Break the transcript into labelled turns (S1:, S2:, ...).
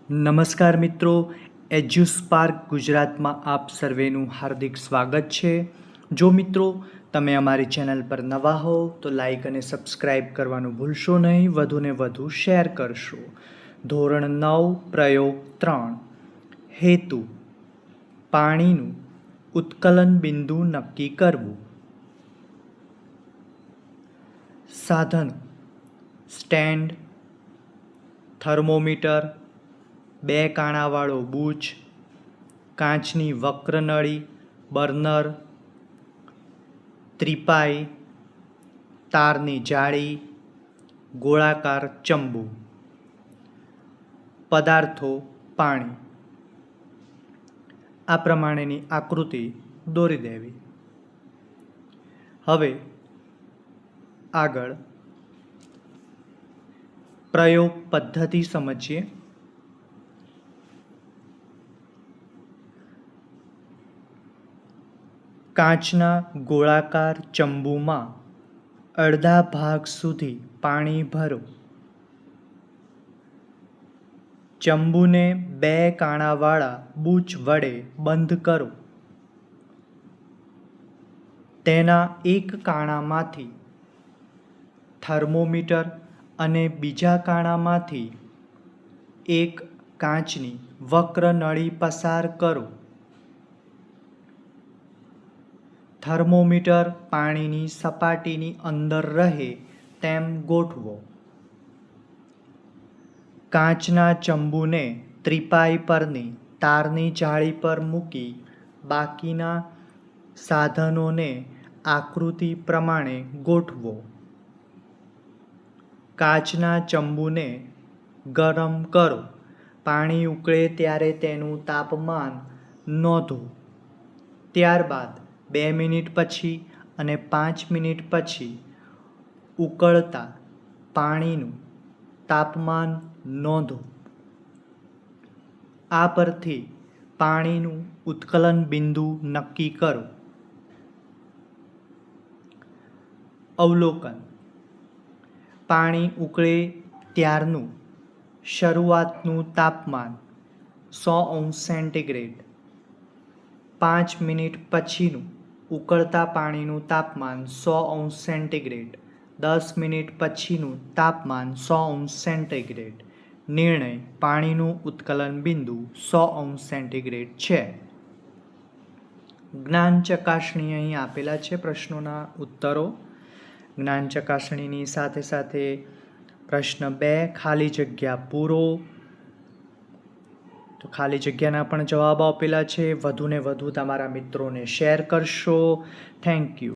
S1: નમસ્કાર મિત્રો, એજ્યુસ્પાર્ક ગુજરાતમાં આપ સર્વેનું હાર્દિક સ્વાગત છે. જો મિત્રો તમે અમારી ચેનલ પર નવા હો તો લાઈક અને સબસ્ક્રાઈબ કરવાનું ભૂલશો નહીં, વધુને વધુ શેર કરશો. ધોરણ 9 પ્રયોગ 3 હેતુ પાણીનું ઉત્કલન બિંદુ નક્કી કરવું. સાધનો સ્ટેન્ડ, થર્મોમીટર, 2 કાણાવાળો બૂચ, કાચની વક્ર નળી, બર્નર, ત્રિપાઈ, તારની જાળી, ગોળાકાર ચંબુ. પદાર્થો પાણી. આ પ્રમાણેની આકૃતિ દોરી દેવી. હવે આગળ પ્રયોગ પદ્ધતિ સમજીએ. કાચના ગોળાકાર ચંબુમાં અડધા ભાગ સુધી પાણી ભરો. ચંબુને 2 કાણાવાળા બૂચ વડે બંધ કરો. તેના એક કાણામાંથી થર્મોમીટર અને બીજા કાણામાંથી એક કાચની વક્ર નળી પસાર કરો. થર્મોમીટર પાણીની સપાટીની અંદર રહે તેમ ગોઠવો. કાચના ચંબુને ત્રિપાઈ પરની તારની જાળી પર મૂકી બાકીના સાધનોને આકૃતિ પ્રમાણે ગોઠવો. કાચના ચંબુને ગરમ કરો. પાણી ઉકળે ત્યારે તેનું તાપમાન નોંધો. ત્યારબાદ 2 મિનિટ પછી અને 5 મિનિટ પછી ઉકળતા પાણીનું તાપમાન નોંધો. આ પરથી પાણીનું ઉત્કલન બિંદુ નક્કી કરો. અવલોકન: પાણી ઉકળે ત્યારનું શરૂઆતનું તાપમાન 100°C. 5 મિનિટ પછીનું ઉકળતા પાણીનું તાપમાન 100°C. 10 મિનિટ પછીનું તાપમાન 100°C. નિર્ણય: પાણીનું ઉત્કલન બિંદુ 100°C છે. જ્ઞાન ચકાસણી અહીં આપેલા છે. પ્રશ્નોના ઉત્તરો જ્ઞાન ચકાસણીની સાથે સાથે પ્રશ્ન 2 ખાલી જગ્યા પૂરો. તો ખાલી જગ્યાના પણ જવાબ આપેલા છે. વધુને વધુ તમારા મિત્રોને શેર કરશો. Thank you.